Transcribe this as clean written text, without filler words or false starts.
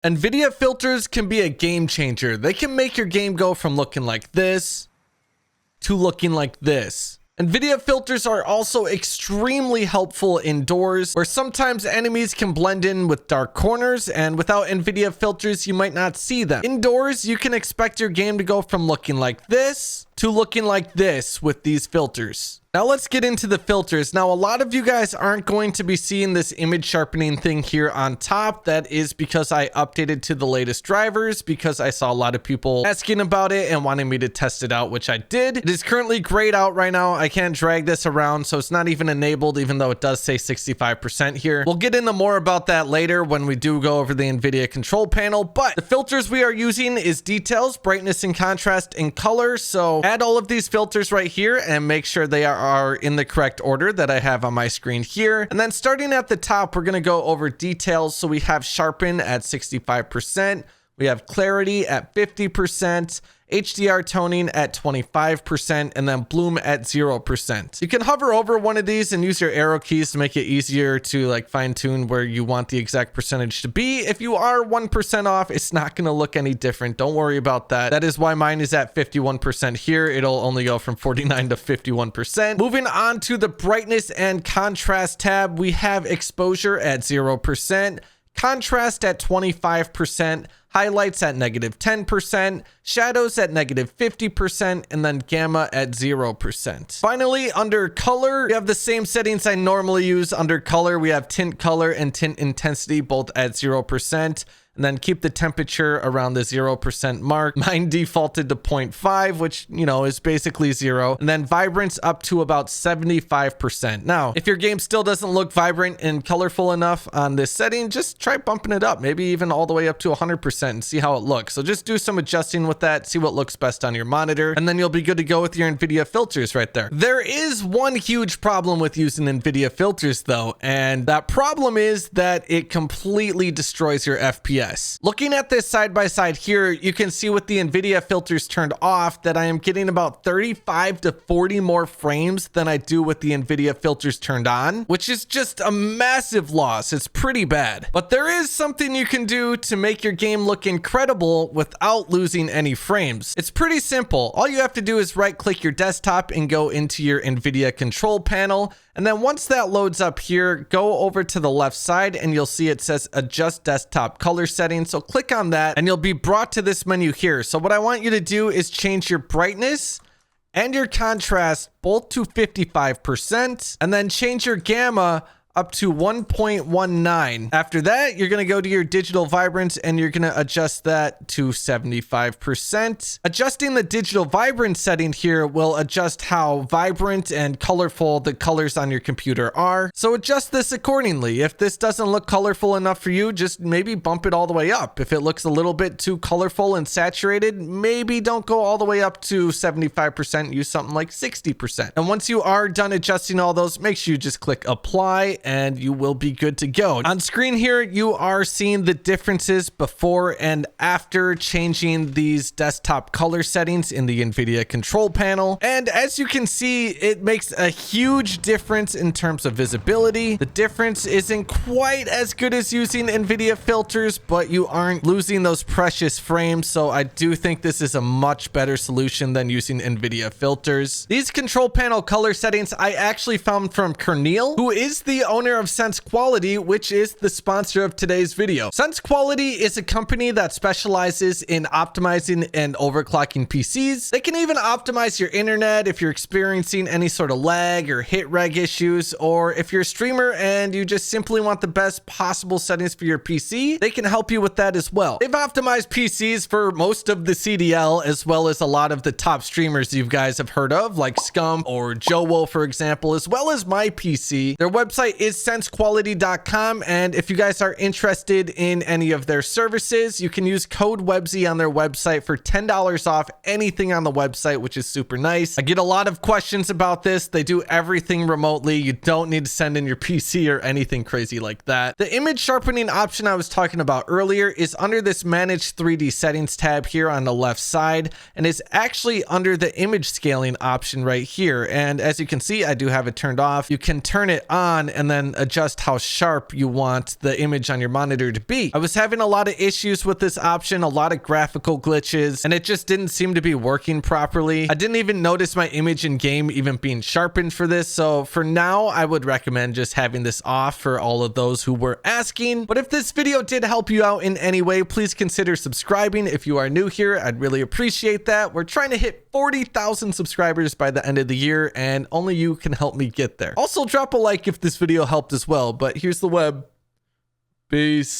NVIDIA filters can be a game changer. They can make your game go from looking like this to looking like this. NVIDIA filters are also extremely helpful indoors, where sometimes enemies can blend in with dark corners, and without NVIDIA filters, you might not see them. Indoors, you can expect your game to go from looking like this to looking like this with these filters. Now let's get into the filters. Now, a lot of you guys aren't going to be seeing this image sharpening thing here on top. That is because I updated to the latest drivers, because I saw a lot of people asking about it and wanting me to test it out, which I did. It is currently grayed out right now. I can't drag this around, so it's not even enabled, even though it does say 65% here. We'll get into more about that later when we do go over the NVIDIA control panel, but the filters we are using is details, brightness and contrast, and color. So add all of these filters right here and make sure they are in the correct order that I have on my screen here. And then starting at the top, we're going to go over details. So we have sharpen at 65%. We have clarity at 50%. HDR toning at 25%, and then bloom at 0%. You can hover over one of these and use your arrow keys to make it easier to like fine tune where you want the exact percentage to be. If you are 1% off, it's not going to look any different. Don't worry about that. That is why mine is at 51% here. It'll only go from 49 to 51%. Moving on to the brightness and contrast tab, we have exposure at 0%, contrast at 25%, highlights at -10%, shadows at -50%, and then gamma at 0%. Finally, under color, we have the same settings I normally use. Under color, we have tint color and tint intensity, both at 0%. And then keep the temperature around the 0% mark. Mine defaulted to 0.5, which, you know, is basically 0. And then vibrance up to about 75%. Now, if your game still doesn't look vibrant and colorful enough on this setting, just try bumping it up, maybe even all the way up to 100% and see how it looks. So just do some adjusting with that, see what looks best on your monitor, and then you'll be good to go with your NVIDIA filters right there. There is one huge problem with using NVIDIA filters though, and that problem is that it completely destroys your FPS. Looking at this side by side here, you can see with the NVIDIA filters turned off that I am getting about 35 to 40 more frames than I do with the NVIDIA filters turned on, which is just a massive loss. It's pretty bad. But there is something you can do to make your game look incredible without losing any frames. It's pretty simple. All you have to do is right-click your desktop and go into your NVIDIA control panel. And then once that loads up here, go over to the left side and you'll see it says adjust desktop color settings. So click on that and you'll be brought to this menu here. So what I want you to do is change your brightness and your contrast both to 55%, and then change your gamma up to 1.19. After that, you're going to go to your digital vibrance and you're going to adjust that to 75%. Adjusting the digital vibrance setting here will adjust how vibrant and colorful the colors on your computer are. So adjust this accordingly. If this doesn't look colorful enough for you, just maybe bump it all the way up. If it looks a little bit too colorful and saturated, maybe don't go all the way up to 75%. Use something like 60%. And once you are done adjusting all those, make sure you just click apply and you will be good to go. On screen here, you are seeing the differences before and after changing these desktop color settings in the NVIDIA control panel. And as you can see, it makes a huge difference in terms of visibility. The difference isn't quite as good as using NVIDIA filters, but you aren't losing those precious frames. So I do think this is a much better solution than using NVIDIA filters. These control panel color settings I actually found from Cornel, who is the owner of Sense Quality, which is the sponsor of today's video. Sense Quality is a company that specializes in optimizing and overclocking PCs. They can even optimize your internet if you're experiencing any sort of lag or hit reg issues, or if you're a streamer and you just simply want the best possible settings for your PC, they can help you with that as well. They've optimized PCs for most of the CDL, as well as a lot of the top streamers you guys have heard of, like Scum or Jowo, for example, as well as my PC. Their website is sensequality.com, and if you guys are interested in any of their services, you can use code Webzy on their website for $10 off anything on the website, which is super nice. I get a lot of questions about this. They do everything remotely. You don't need to send in your PC or anything crazy like that. The image sharpening option I was talking about earlier is under this manage 3D settings tab here on the left side, and it's actually under the image scaling option right here. And as you can see, I do have it turned off. You can turn it on, and and then adjust how sharp you want the image on your monitor to be. I was having a lot of issues with this option, a lot of graphical glitches, and it just didn't seem to be working properly. I didn't even notice my image in game even being sharpened for this. So for now, I would recommend just having this off for all of those who were asking. But if this video did help you out in any way, please consider subscribing. If you are new here, I'd really appreciate that. We're trying to hit 40,000 subscribers by the end of the year, and only you can help me get there. Also, drop a like if this video helped as well, but here's the web. Peace.